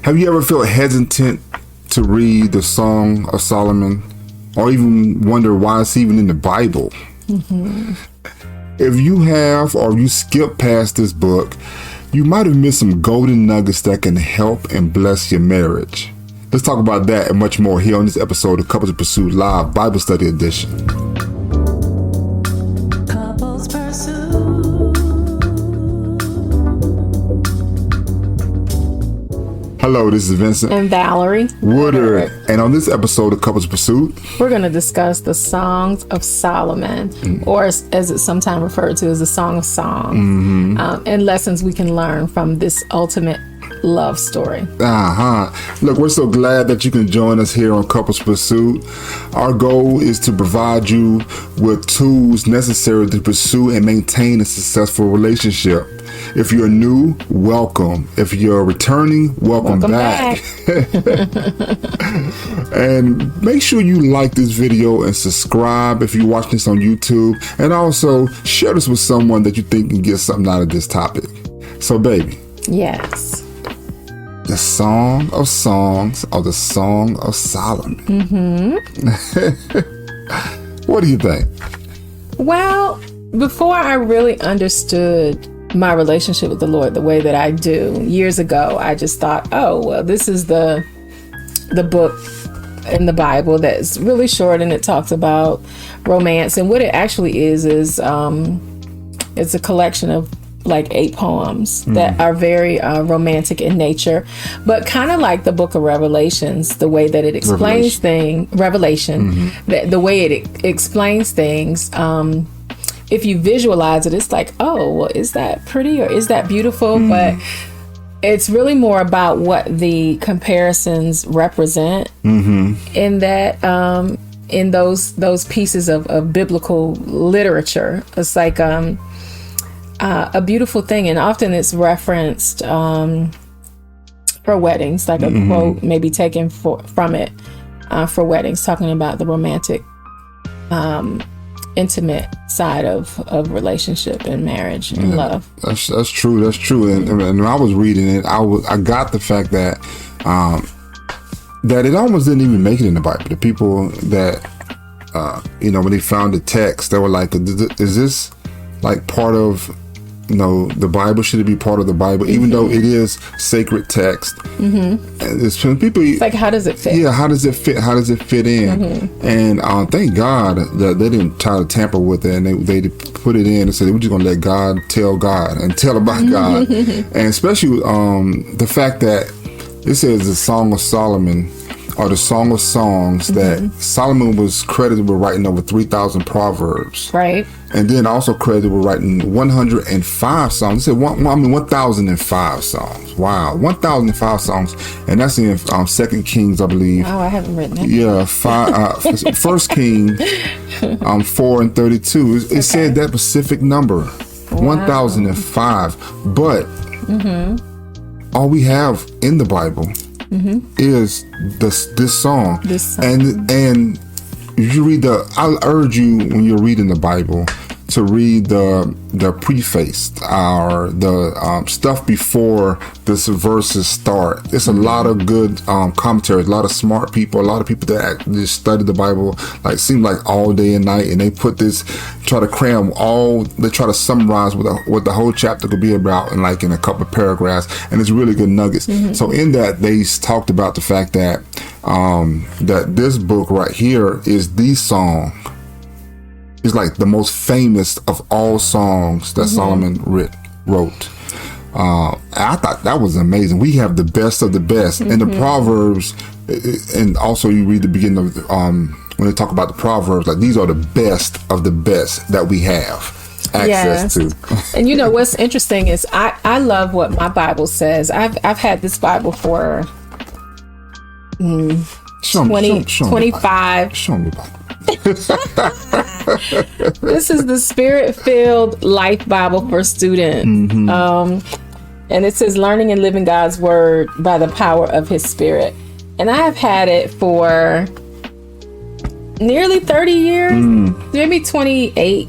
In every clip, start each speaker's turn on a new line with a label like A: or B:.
A: Have you ever felt hesitant to read the Song of Solomon, or even wonder why it's even in the Bible? Mm-hmm. If you have, or you skip past this book, you might have missed some golden nuggets that can help and bless your marriage. Let's talk about that and much more here on this episode of Couples in Pursuit Live Bible Study Edition.
B: Couples Pursuit.
A: Hello, this is Vincent
C: and Valerie
A: Woodard. And on this episode of Couples Pursuit,
C: we're going to discuss the Songs of Solomon, or as it's sometimes referred to as the Song of Songs, and lessons we can learn from this ultimate love story.
A: Look, we're so glad that you can join us here on Couples Pursuit. Our goal is to provide you with tools necessary to pursue and maintain a successful relationship. If you're new, welcome. If you're returning, welcome back. And make sure you like this video and subscribe if you're watching this on YouTube. And also share this with someone that you think can get something out of this topic. So, baby.
C: Yes.
A: The Song of Songs, or the Song of Solomon. What do you think?
C: Well, before I really understood my relationship with the Lord the way that I do, years ago, I just thought, oh, well, this is the book in the Bible that's really short, and it talks about romance. And what it actually is it's a collection of like 8 poems that are very romantic in nature, but kind of like the book of Revelations, the way that it explains things, the way it explains things. If you visualize it, it's like, oh, well, is that pretty or is that beautiful? But it's really more about what the comparisons represent in that, in those pieces of biblical literature. It's like a beautiful thing, and often it's referenced for weddings, like a quote maybe taken from it for weddings, talking about the romantic, intimate side of relationship and marriage and love.
A: That's true. And when I was reading it, I got the fact that that it almost didn't even make it in the Bible. The people that when they found the text, they were like, "Is this like part of the Bible? Should it be part of the Bible?" Even though it is sacred text. And it's people.
C: It's like, how does it fit?
A: Yeah, how does it fit? How does it fit in? And thank God that they didn't try to tamper with it, and they put it in and said, we're just gonna let God and tell about God. And especially the fact that it says the Song of Solomon, or the Song of Songs, that Solomon was credited with writing over 3,000 proverbs. Right. And then also credited with writing 105 songs. It said 1,005 songs. Wow, 1,005 songs, and that's in 2 Kings, I believe.
C: Oh, I haven't written it.
A: Yeah, 1 King 4 and 32. It said that specific number, 1,005. But all we have in the Bible is this song. And if you read I'll urge you, when you're reading the Bible, to read the preface, or the stuff before this verses start. It's a lot of good commentaries, a lot of smart people, a lot of people that just study the Bible, like seem like all day and night, and they put this, try to cram they try to summarize what the whole chapter could be about in a couple of paragraphs, and it's really good nuggets. So in that, they talked about the fact that that this book right here is the song. It's like the most famous of all songs that Solomon wrote. I thought that was amazing. We have the best of the best. And the Proverbs, and also you read the beginning of when they talk about the Proverbs, like these are the best of the best that we have access to.
C: And what's interesting is I love what my Bible says. I've had this Bible for 25.
A: Show me Bible.
C: This is the Spirit-filled Life Bible for Students. And it says, learning and living God's Word by the power of His Spirit. And I have had it for nearly 30 years, maybe 28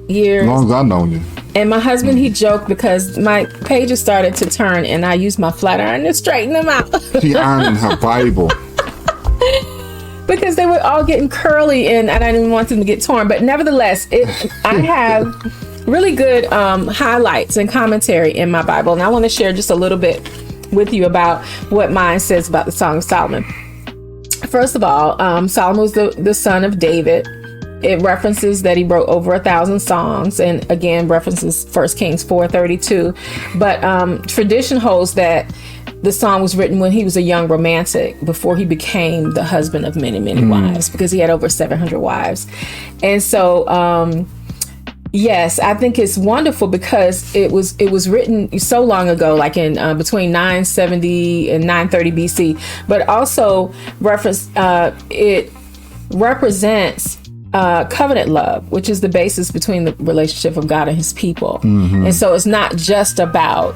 C: years.
A: As long as I've known you.
C: And my husband, he joked because my pages started to turn and I used my flat iron to straighten them out.
A: She ironed her Bible.
C: Because they were all getting curly and I didn't want them to get torn. But nevertheless, I have really good highlights and commentary in my Bible. And I want to share just a little bit with you about what mine says about the Song of Solomon. First of all, Solomon was the son of David. It references that he wrote over 1,000 songs, and again references 1 Kings 4:32. But tradition holds that the song was written when he was a young romantic, before he became the husband of many, many wives, because he had over 700 wives. And so, yes, I think it's wonderful because it was written so long ago, like in between 970 and 930 BC. But also it represents covenant love, which is the basis between the relationship of God and his people. And so it's not just about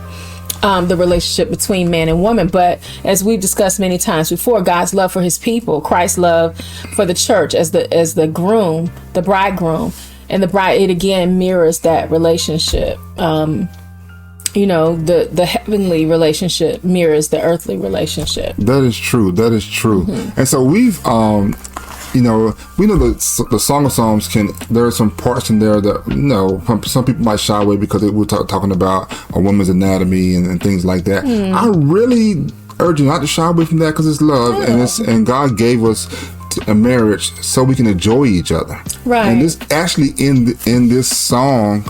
C: the relationship between man and woman, but as we've discussed many times before, God's love for his people, Christ's love for the church as the groom, the bridegroom, and the bride, it again mirrors that relationship. The heavenly relationship mirrors the earthly relationship.
A: That is true. And so we've we know the Song of Psalms there are some parts in there that, some people might shy away because we're talking about a woman's anatomy and things like that. I really urge you not to shy away from that because it's love, and God gave us a marriage so we can enjoy each other.
C: Right.
A: And this actually in this song,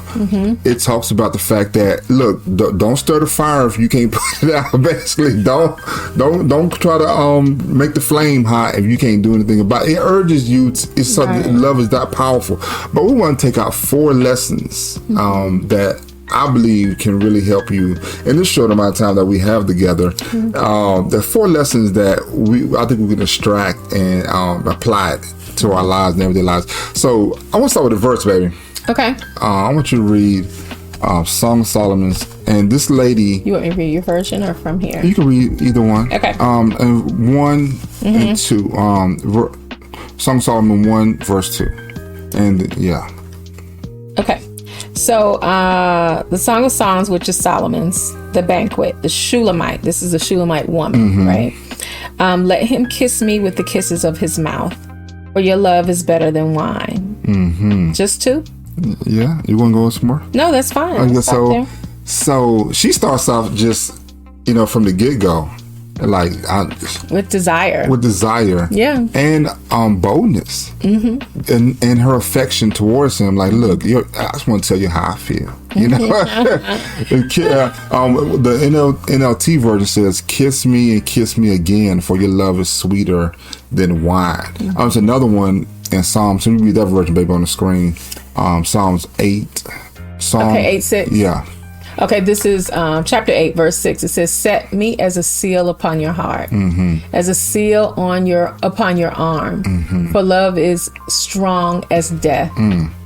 A: it talks about the fact that, look, don't stir the fire if you can't put it out. Basically, don't try to make the flame hot if you can't do anything about it. It urges you it's something. Love is that powerful. But we want to take out 4 lessons that I believe can really help you in this short amount of time that we have together. There are 4 lessons that I think we can extract and apply it to our lives and everyday lives. So I want to start with a verse, baby.
C: Okay.
A: I want you to read Song of Solomon's, and this lady. You
C: want me to read your version or from here?
A: You can read either one.
C: Okay.
A: And 1 and 2. Song of Solomon 1 verse 2, and yeah. Okay.
C: So, the Song of Songs, which is Solomon's, the banquet, the Shulamite. This is a Shulamite woman, right? Let him kiss me with the kisses of his mouth, for your love is better than wine. Just 2?
A: Yeah. You want to go some more?
C: No, that's fine.
A: So she starts off just, from the get-go, like
C: with desire,
A: yeah, and boldness, and her affection towards him. Like, look, I just want to tell you how I feel. The NLT version says, "Kiss me and kiss me again, for your love is sweeter than wine." There's another one in Psalms. So you read that version, baby, on the screen. Psalms 8.
C: 8:6.
A: Yeah.
C: Okay, this is chapter 8, verse 6. It says, "Set me as a seal upon your heart, as a seal upon your arm. For love is strong as death.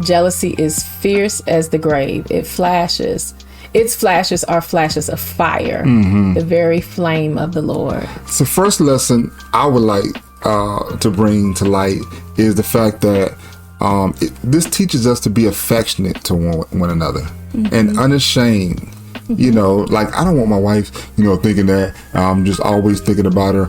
C: Jealousy is fierce as the grave. Its flashes are flashes of fire, the very flame of the Lord."
A: So first lesson I would like to bring to light is the fact that this teaches us to be affectionate to one another and unashamed. Like, I don't want my wife, thinking that I'm just always thinking about her.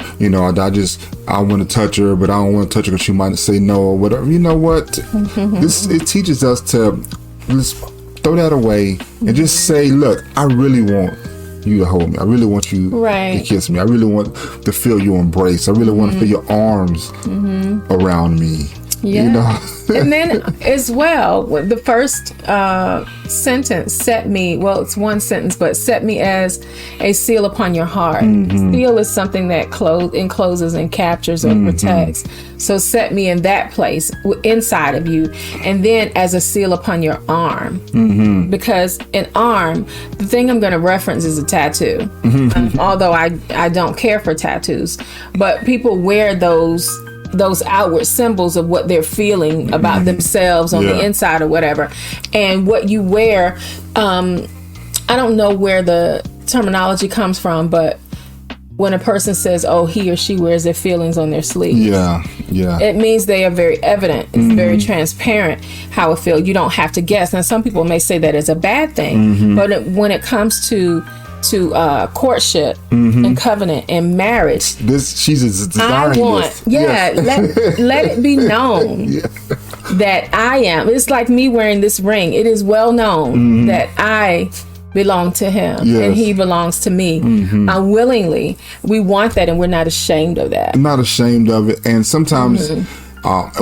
A: I want to touch her, but I don't want to touch her because she might say no or whatever. You know what? It teaches us to just throw that away and just say, look, I really want you to hold me. I really want you to kiss me. I really want to feel your embrace. I really want to feel your arms around me.
C: Yeah. And then as well, the first sentence, it's one sentence, but set me as a seal upon your heart. Seal is something that encloses and captures or protects. So set me in that place inside of you, and then as a seal upon your arm. Because an arm, the thing I'm going to reference is a tattoo. Although I don't care for tattoos, but people wear those outward symbols of what they're feeling about themselves on the inside or whatever. And what you wear, I don't know where the terminology comes from, but when a person says, oh, he or she wears their feelings on their sleeve.
A: Yeah.
C: It means they are very evident. It's very transparent how it feels. You don't have to guess. Now, some people may say that as a bad thing, but when it comes to courtship and covenant and marriage,
A: she's desiring this.
C: Let it be known that I am. It's like me wearing this ring. It is well known that I belong to him and he belongs to me. Willingly, we want that, and we're not ashamed of that.
A: I'm not ashamed of it. And sometimes, and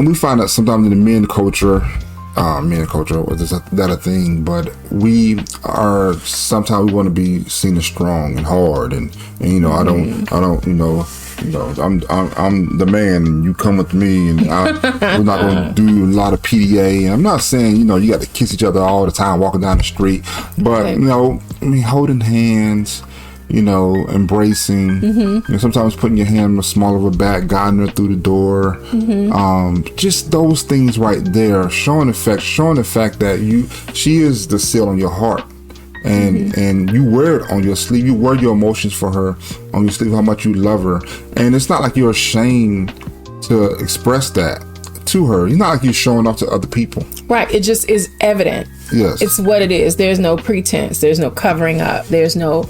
A: we find out sometimes in the men culture, is that a thing? But sometimes we want to be seen as strong and hard, and you know, I don't, I'm the man, and you come with me, and we're not going to do a lot of PDA. And I'm not saying, you know, you got to kiss each other all the time walking down the street, but you know, I mean, holding hands, you know, embracing, you know, sometimes putting your hand in the small of her back, guiding her through the door, just those things right there, showing the fact that she is the seal on your heart, and you wear it on your sleeve. You wear your emotions for her on your sleeve, how much you love her, and it's not like you're ashamed to express that to her. It's not like you're showing off to other people.
C: Right. It just is evident.
A: Yes.
C: It's what it is. There's no pretense. There's no covering up. There's no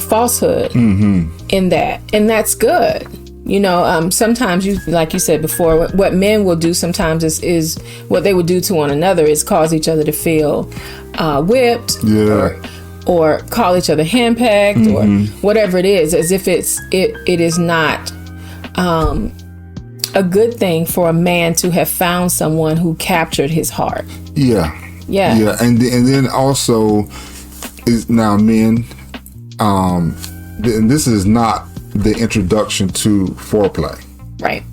C: falsehood in that, and that's good. You know, sometimes like you said before, what men will do sometimes is what they would do to one another is cause each other to feel whipped, or call each other henpecked, or whatever it is, as if it is not a good thing for a man to have found someone who captured his heart.
A: Yeah, and then also is now men, and this is not the introduction to foreplay. Right.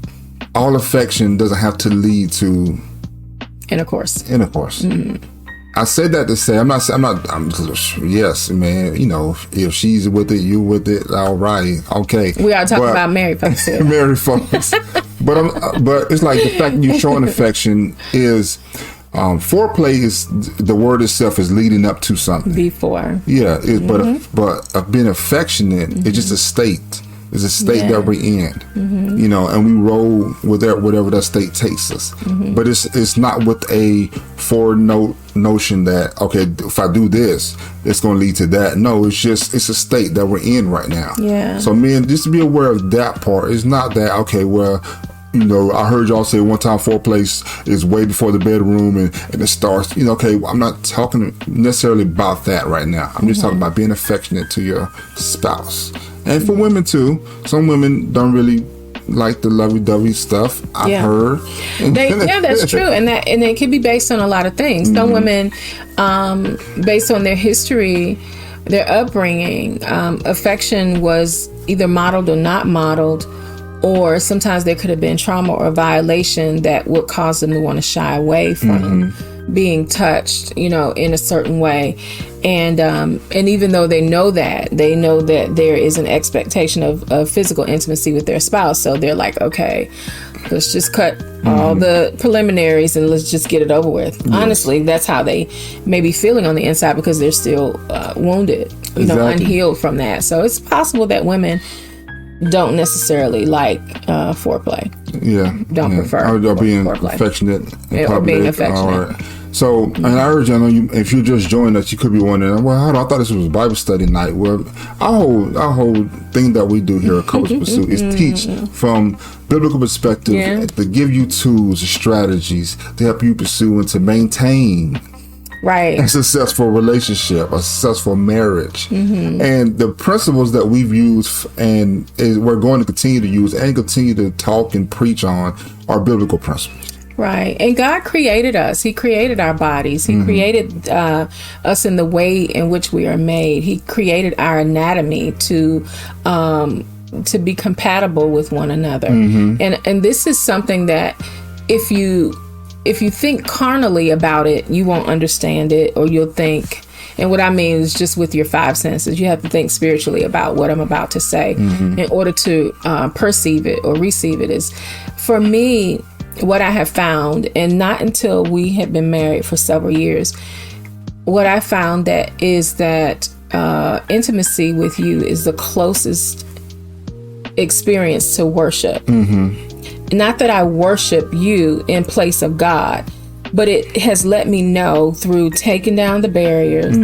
A: All affection doesn't have to lead to intercourse. I said that to say I'm yes, man, you know, if she's with it, you with it, all right, okay. We are talking about married folks here. Married folks. But it's like the fact that you're showing affection is foreplay is the word itself is leading up to something. Before. Yeah, but being affectionate is just a state. It's a state that we're in, you know, and we roll with that, whatever that state takes us. But it's not with a forward notion that, okay, if I do this, it's going to lead to that. No, it's a state that we're in right now. Yeah. So men, just to be aware of that part. It's not that, okay, well, you know, I heard y'all say one time foreplay is way before the bedroom and it starts, you know, okay, I'm not talking necessarily about that right now. I'm just talking about being affectionate to your spouse. And for women too, some women don't really like the lovey-dovey stuff. I've heard. That's true, and it can be based on a lot of things. Some women, based on their history, their upbringing, affection was either modeled or not modeled, or sometimes there could have been trauma or violation that would cause them to want to shy away from being touched, you know, in a certain way. And even though they know that there is an expectation of physical intimacy with their spouse, so they're like, okay, let's just cut all the preliminaries and let's just get it over with. Yes. Honestly, that's how they may be feeling on the inside, because they're still wounded, you know, unhealed from that. So it's possible that women don't necessarily like foreplay. Don't prefer or being foreplay. Affectionate or being affectionate. So, and I urge you, I know if you just joined us, you could be wondering, well, I thought this was Bible study night. Well, our whole thing that we do here at Couples Pursuit is teach from biblical perspective, to give you tools, strategies to help you pursue and to maintain a successful relationship, a successful marriage. And the principles that we've used and we're going to continue to use and continue to talk and preach on are biblical principles. Right. And God created us. He created our bodies. He created us in the way in which we are made. He created our anatomy to be compatible with one another. And this is something that if you think carnally about it, you won't understand it, or you'll think, and what I mean is just with your five senses, you have to think spiritually about what I'm about to say in order to perceive it or receive it. Is, for me, what I have found, and not until we have been married for several years, what I found that
C: intimacy with you is the closest experience to worship. Not that I worship you in place of God, but it has let me know through taking down the barriers,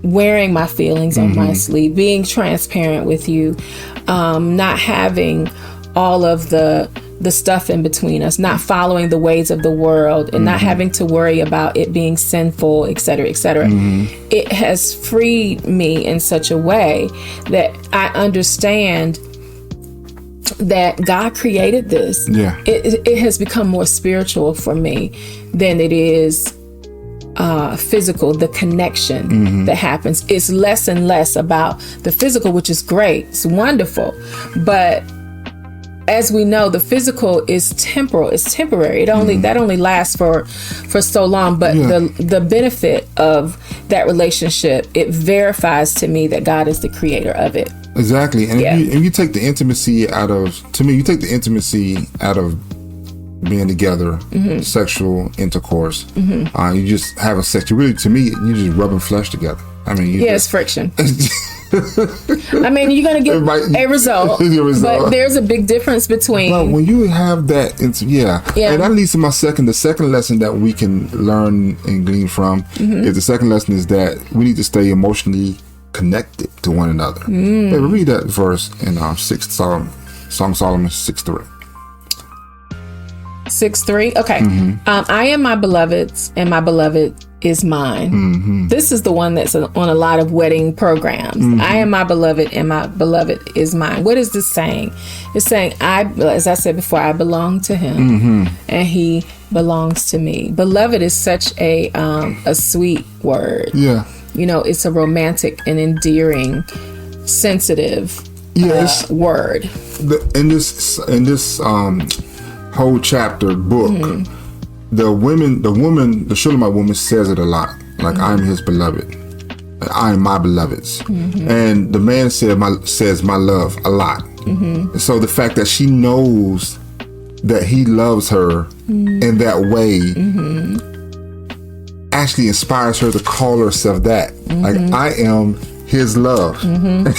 C: wearing my feelings on my sleeve, being transparent with you, not having all of the stuff in between us, not following the ways of the world, and not having to worry about it being sinful, et cetera, et cetera. It has freed me in such a way that I understand that God created this. It has become more spiritual for me than it is physical. The connection that happens is less and less about the physical, which is great. It's wonderful. But as we know, the physical is temporal. It's temporary. That only lasts for so long. But the benefit of that relationship, it verifies to me that God is the creator of it.
A: Exactly. And if you take the intimacy out of, to me, you take the intimacy out of being together, sexual intercourse. You just have a sex. Really, to me, you just rubbing flesh together. I mean,
C: it's friction. I mean, you're going to get a result, but there's a big difference between.
A: Well, when you have that, and that leads to the second lesson that we can learn and glean from is the second lesson is that we need to stay emotionally connected to one another. Hey, read that verse in Song of Solomon 6:3.
C: 6:3. Okay. I am my beloved's, and my beloved is mine. This is the one that's on a lot of wedding programs. I am my beloved, and my beloved is mine. What is this saying? It's saying, as I said before, I belong to him, and he belongs to me. Beloved is such a sweet word. You know, it's a romantic and endearing, sensitive word.
A: In this whole chapter book, the Shulamite woman says it a lot. Like, I am his beloved. I am my beloved's. And the man says my love a lot. So the fact that she knows that he loves her in that way actually inspires her to call herself that. Like, I am his love. I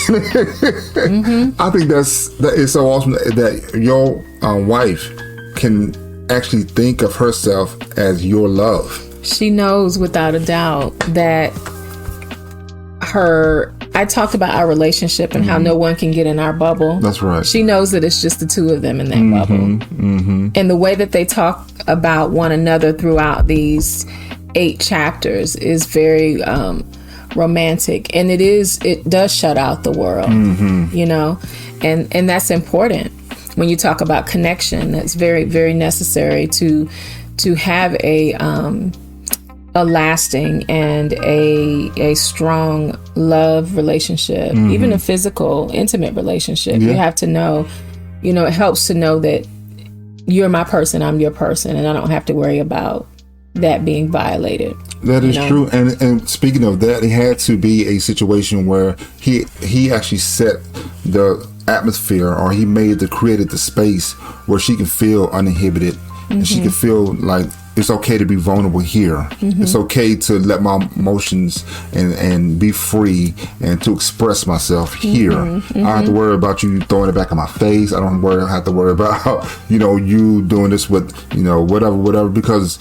A: think that is so awesome that your wife can actually think of herself as your love.
C: She knows without a doubt that I talked about our relationship and how no one can get in our bubble.
A: That's right.
C: She knows that it's just the two of them in that bubble. And the way that they talk about one another throughout these 8 chapters is very romantic, and it does shut out the world, you know, and that's important. When you talk about connection, that's very, very necessary to have a lasting and a strong love relationship, even a physical, intimate relationship. You have to know, you know, it helps to know that you're my person, I'm your person, and I don't have to worry about that being violated.
A: That is true. And speaking of that, it had to be a situation where he actually set the atmosphere, or he created the space where she can feel uninhibited, and she can feel like it's okay to be vulnerable here. It's okay to let my emotions and be free and to express myself here. I don't have to worry about you throwing it back in my face. I don't have to worry about, you know, you doing this with, you know, whatever, because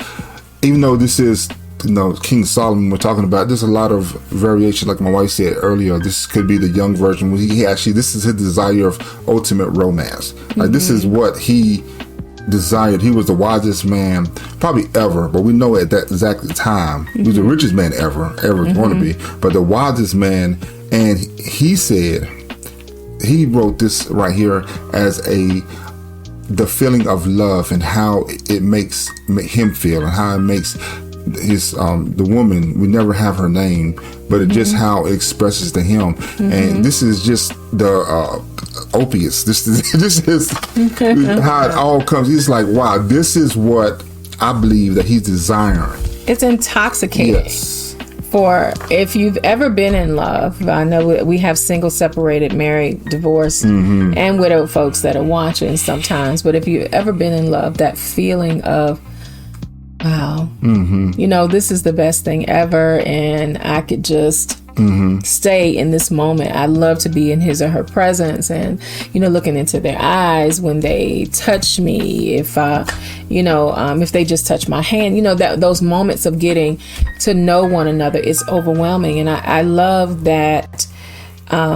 A: even though this is, you know, King Solomon we're talking about, there's a lot of variation. Like my wife said earlier, this could be the young version. This is his desire of ultimate romance. Like, this is what he desired. He was the wisest man probably ever, but we know at that exact time he was the richest man ever going to be, but the wisest man. And he said, he wrote this right here as the feeling of love and how it makes him feel, and how it makes his the woman, we never have her name, but it just how it expresses to him. And this is just the opiates. This is how it all comes. He's like, wow, this is what I believe that he's desiring.
C: It's intoxicating.
A: Yes.
C: For if you've ever been in love, I know we have single, separated, married, divorced, and widowed folks that are watching sometimes, but if you've ever been in love, that feeling of, wow, you know, this is the best thing ever, and I could just stay in this moment. I love to be in his or her presence, and looking into their eyes when they touch me. If if they just touch my hand, that those moments of getting to know one another is overwhelming, and I love that.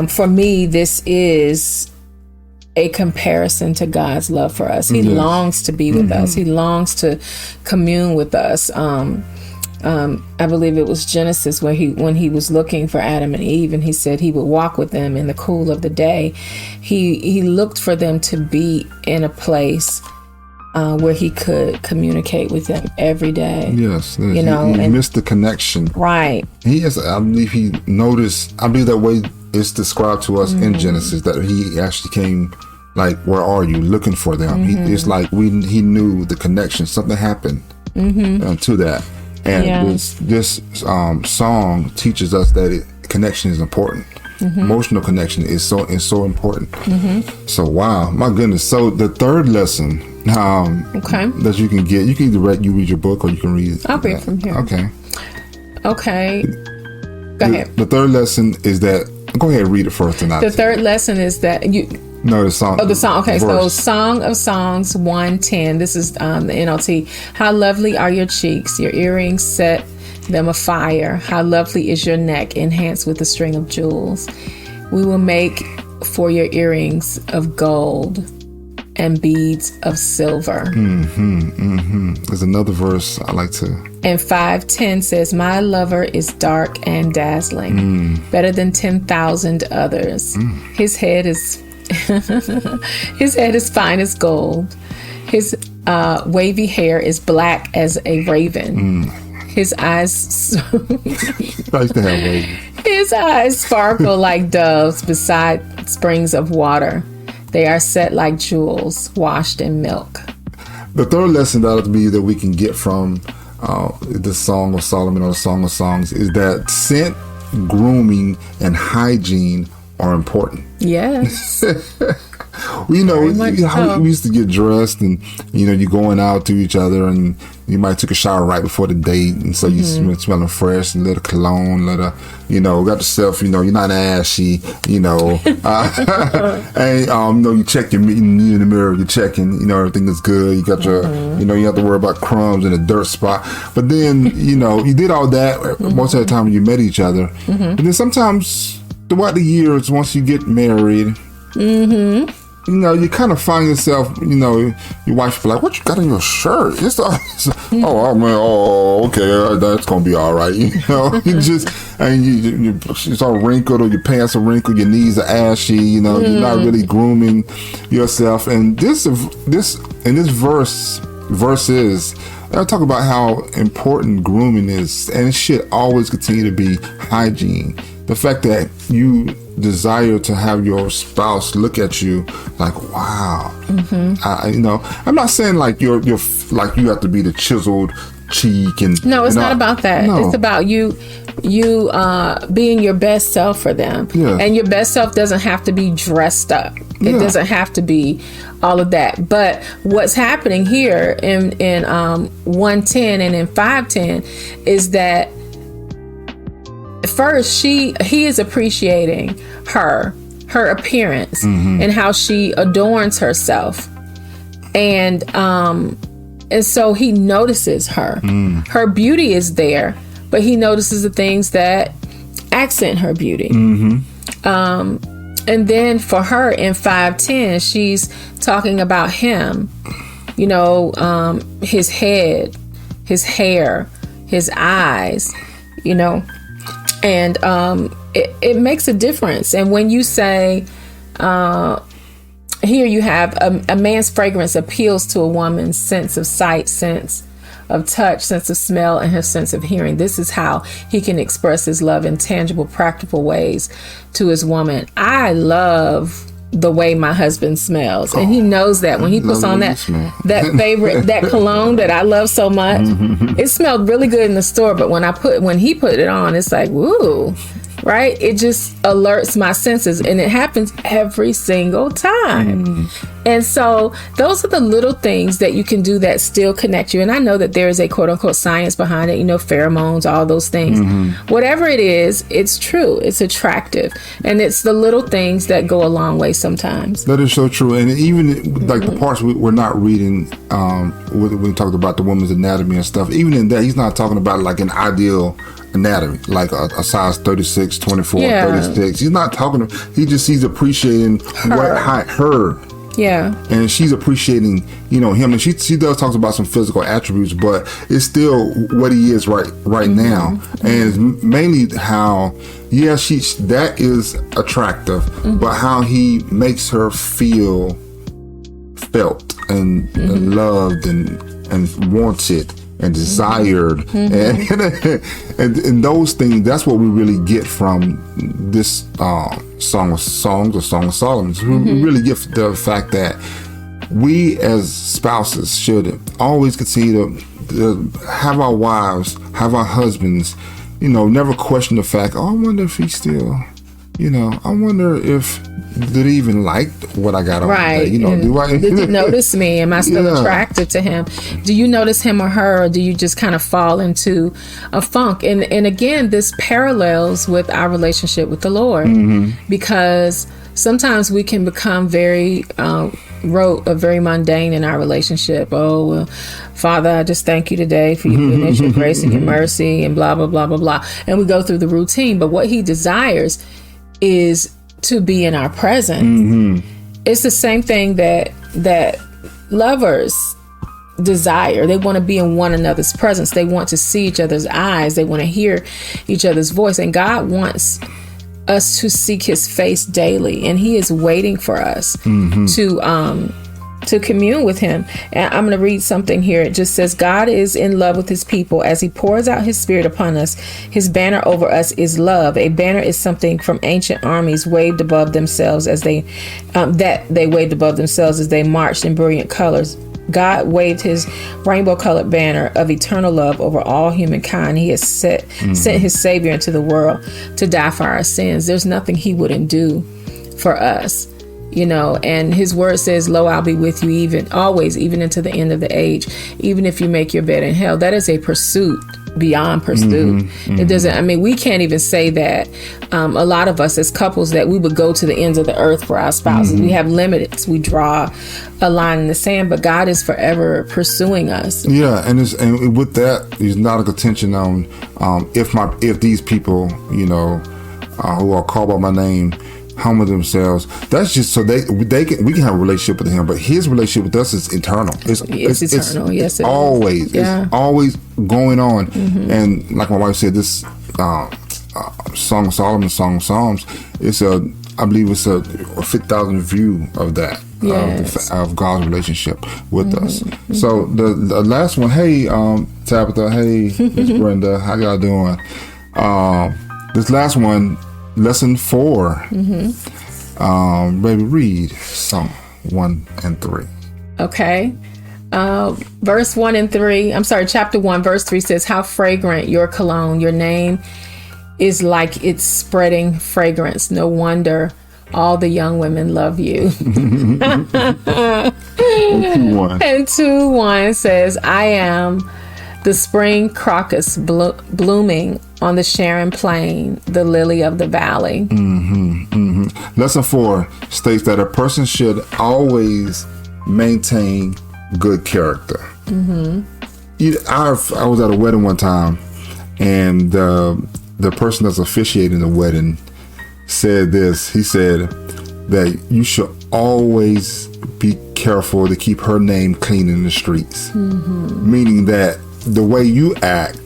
C: For me, this is a comparison to God's love for us. He longs to be with us. He longs to commune with us. I believe it was Genesis where when he was looking for Adam and Eve, and he said he would walk with them in the cool of the day. He looked for them to be in a place where he could communicate with them every day.
A: Yes, he missed the connection.
C: Right.
A: I believe he noticed. I believe that way it's described to us in Genesis, that he actually came. Like, where are you? Looking for them. It's like he knew the connection. Something happened to that. And this song teaches us that connection is important. Emotional connection is so important. So, wow, my goodness. So the third lesson that you can get, you can either read your book or you can read.
C: I'll read from here. Okay. Go ahead.
A: The third lesson is that. Go ahead, read it first tonight.
C: The third lesson is that you.
A: No, the song.
C: Oh, the song. Okay,
A: verse.
C: So Song of Songs 110. This is the NLT. How lovely are your cheeks, your earrings set them afire. How lovely is your neck, enhanced with a string of jewels. We will make for your earrings of gold and beads of silver.
A: There's another verse I like to.
C: And 5:10 says, my lover is dark and dazzling, better than 10,000 others. His head is fine as gold. His wavy hair is black as a raven. His eyes
A: nice to have wavy.
C: His eyes sparkle like doves beside springs of water. They are set like jewels washed in milk.
A: The third lesson that we can get from the Song of Solomon or the Song of Songs is that scent, grooming, and hygiene are important.
C: Yes.
A: We used to get dressed, and you're going out to each other, and you might took a shower right before the date, and so you smelling fresh, and little cologne, got yourself, you're not ashy, and you check your in the mirror, you're checking, everything is good. You got your, you have to worry about crumbs in a dirt spot. But then, you did all that most of the time when you met each other, and then sometimes throughout the years, once you get married. You kind of find yourself, your wife be like, what you got in your shirt? It's okay, that's going to be all right. You just, and it's all wrinkled, or your pants are wrinkled, your knees are ashy, you're not really grooming yourself. And this verses, I talk about how important grooming is, and it should always continue to be hygiene. The fact that you desire to have your spouse look at you like, wow. I'm not saying like you're like you have to be the chiseled cheek and.
C: No, it's not about that. No. It's about you being your best self for them.
A: Yeah. And
C: your best self doesn't have to be dressed up. It doesn't have to be all of that. But what's happening here in 110 and in 510 is that first he is appreciating her appearance and how she adorns herself, and so he notices her. Her beauty is there, but he notices the things that accent her beauty. And then for her in 510, she's talking about him, his head, his hair, his eyes, and it makes a difference. And when you say, here you have a man's fragrance appeals to a woman's sense of sight, sense of touch, sense of smell, and her sense of hearing. This is how he can express his love in tangible, practical ways to his woman. I love the way my husband smells, and he knows that when he puts on that cologne that I love so much. It smelled really good in the store, but when he put it on, it's like, woo, right? It just alerts my senses, and it happens every single time. And so those are the little things that you can do that still connect you. And I know that there is a quote unquote science behind it, pheromones, all those things. Whatever it is, it's true. It's attractive. And it's the little things that go a long way sometimes.
A: That is so true. And even like the parts we're not reading, when we talked about the woman's anatomy and stuff, even in that, he's not talking about like an ideal anatomy, like a size 36, 24, 36. He's not talking, he's appreciating her.
C: Yeah.
A: And she's appreciating, him. And she does talk about some physical attributes, but it's still what he is right now. And it's mainly how, that is attractive, but how he makes her felt and loved and wanted and desired. And those things, that's what we really get from this Song of Songs or Song of Solomon. We really get the fact that we as spouses should always continue to have our wives, have our husbands, never question the fact, I wonder if he still, I wonder if did he even like what I got on today? Did
C: you notice me? Am I still attracted to him? Do you notice him or her, or do you just kind of fall into a funk? And again, this parallels with our relationship with the Lord, because sometimes we can become very very mundane in our relationship. Oh, well, Father, I just thank you today for your goodness, your grace, and your mercy, and blah, blah, blah, blah, blah. And we go through the routine. But what he desires is to be in our presence. It's the same thing that lovers desire. They want to be in one another's presence. They want to see each other's eyes. They want to hear each other's voice. And God wants us to seek his face daily, and he is waiting for us to commune with him. And I'm going to read something here. It just says, God is in love with his people as he pours out his spirit upon us. His banner over us is love. A banner is something from ancient armies waved above themselves as they waved above themselves as they marched in brilliant colors. God waved his rainbow-colored banner of eternal love over all humankind. He has sent his Savior into the world to die for our sins. There's nothing he wouldn't do for us. And his word says, lo, I'll be with you even into the end of the age, even if you make your bed in hell. That is a pursuit beyond pursuit. It doesn't, we can't even say that a lot of us as couples that we would go to the ends of the earth for our spouses. We have limits. We draw a line in the sand, but God is forever pursuing us. Yeah.
A: And with that, there's not a contention on, if these people, who are called by my name, humble themselves. That's just so we can have a relationship with him, but his relationship with us is eternal. It's eternal. Yes, it always. Yeah. It's always going on. And like my wife said, this Song of Solomon, Song of Psalms, I believe it's a 50,000 view of that. Yes. Of God's relationship with us. So the last one, hey Tabitha, hey Miss Brenda, how y'all doing? This last one, lesson 4. Baby, read Psalm 1 and 3. Okay.
C: Verse 1 and 3. I'm sorry, chapter 1, verse 3 says, how fragrant your cologne. Your name is like its spreading fragrance. No wonder all the young women love you. And 2:1 says, I am the spring crocus blooming on the Sharon plain, the lily of the valley.
A: Lesson 4 states that a person should always maintain good character. I was at a wedding one time, and the person that's officiating the wedding said this. He said that you should always be careful to keep her name clean in the streets. Meaning that the way you act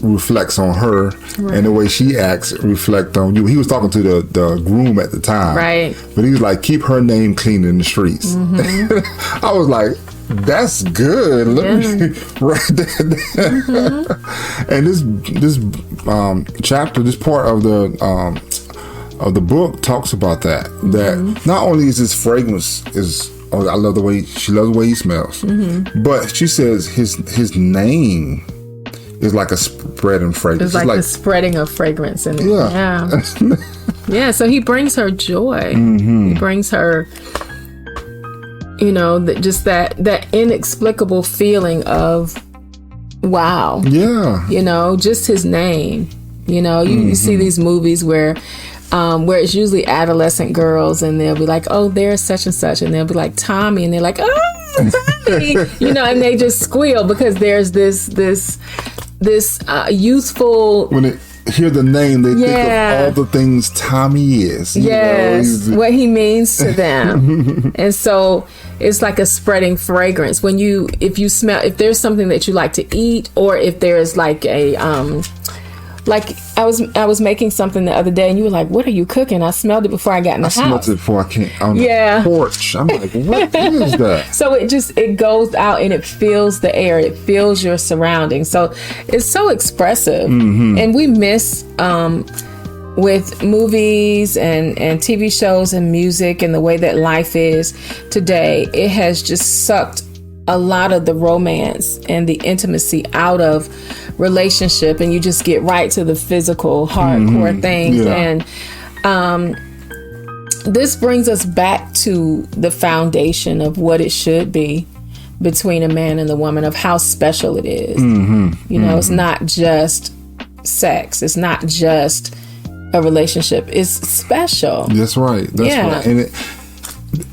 A: reflects on her, and the way she acts reflect on you. He was talking to the groom at the time, right? But he was like, keep her name clean in the streets. I was like, that's good. Let me write that down. And this chapter, this part of the book talks about that. That not only is his fragrance I love she loves the way he smells, but she says his name It's like a spreading fragrance.
C: It's like the spreading of fragrance in it.
A: Yeah.
C: Yeah. So he brings her joy. He brings her, just that inexplicable feeling of, wow.
A: Yeah.
C: Just his name. You see these movies where it's usually adolescent girls, and they'll be like, oh, there's such and such, and they'll be like Tommy, and they're like, oh, Tommy, and they just squeal because there's this youthful.
A: When they hear the name, they think of all the things Tommy is.
C: Yes, what he means to them. And so it's like a spreading fragrance. If there's something that you like to eat, or if there's like I was making something the other day, and you were like, what are you cooking? I smelled it before I got in the house. I smelled
A: it before I came on the porch. I'm like, what is that? So
C: it goes out and it fills the air. It fills your surroundings. So it's so expressive. And we miss, with movies and TV shows and music and the way that life is today, it has just sucked a lot of the romance and the intimacy out of relationship, and you just get right to the physical hardcore things. And this brings us back to the foundation of what it should be between a man and the woman, of how special it is. It's not just sex, it's not just a relationship, it's special.
A: That's right. Right. And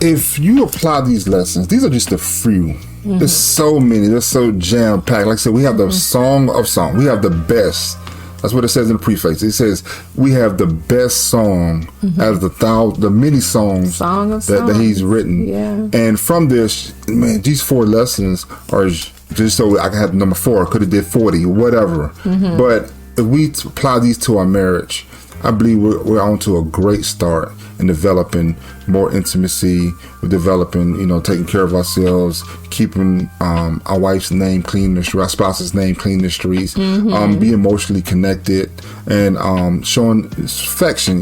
A: if you apply these lessons, these are just a few. There's so many. They're so jam-packed. Like I said, we have the song of songs. We have the best. That's what it says in the preface. It says we have the best song out of the many songs that he's written. Yeah. And from this, man, these 4 lessons are just so I can have number 4. Could have did 40, whatever. But if we apply these to our marriage, I believe we're on to a great start in developing more intimacy. We're developing, taking care of ourselves, keeping our wife's name clean in the street, our spouse's name clean in the streets, be emotionally connected, and showing affection,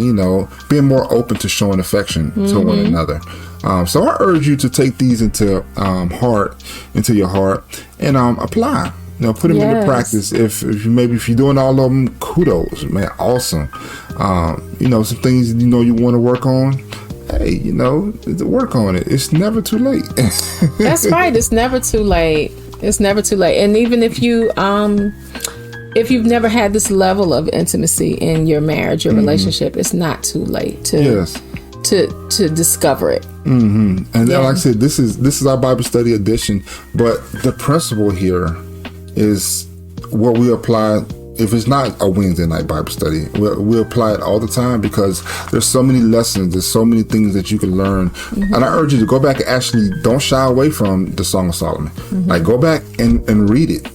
A: being more open to showing affection to one another. So I urge you to take these into your heart, and apply. Put them into practice. If you're doing all of them, kudos, man, awesome. Some things you want to work on. Hey, work on it. It's never too late.
C: That's right. It's never too late. It's never too late. And even if you've never had this level of intimacy in your marriage, your relationship, it's not too late to discover it.
A: And like I said, this is our Bible study edition, but the principle here is what we apply. If it's not a Wednesday night Bible study, we apply it all the time, because there's so many lessons, there's so many things that you can learn. And I urge you to go back and actually don't shy away from the Song of Solomon. Like, go back and read it.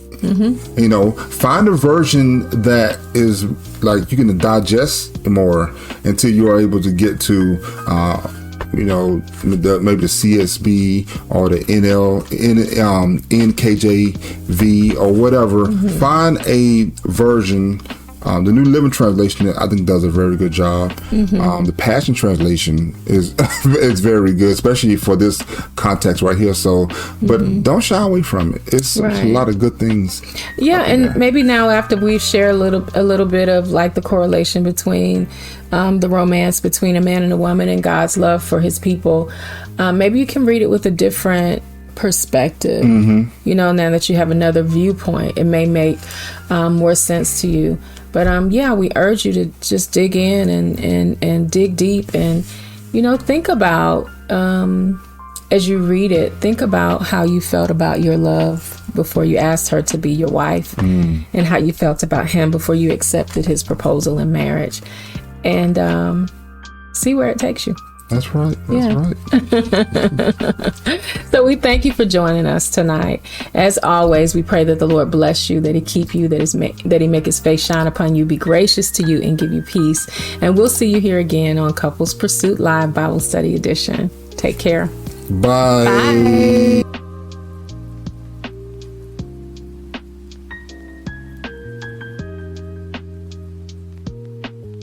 A: Find a version that is like you can digest more until you are able to get to maybe the CSB or the NKJV or whatever. Find a version. The New Living Translation, I think, does a very good job. The Passion Translation is very good, especially for this context right here. So, but don't shy away from it. It's a lot of good things.
C: Yeah, and maybe now, after we've shared a little bit of like the correlation between the romance between a man and a woman and God's love for His people, maybe you can read it with a different perspective. Now that you have another viewpoint, it may make more sense to you. But we urge you to just dig in and dig deep, and think about, as you read it, think about how you felt about your love before you asked her to be your wife, and how you felt about him before you accepted his proposal in marriage, and see where it takes you.
A: That's right. That's right.
C: So we thank you for joining us tonight. As always, we pray that the Lord bless you, that He keep you, that He make His face shine upon you, be gracious to you, and give you peace. And we'll see you here again on Couples Pursuit Live Bible Study Edition. Take care.
A: Bye.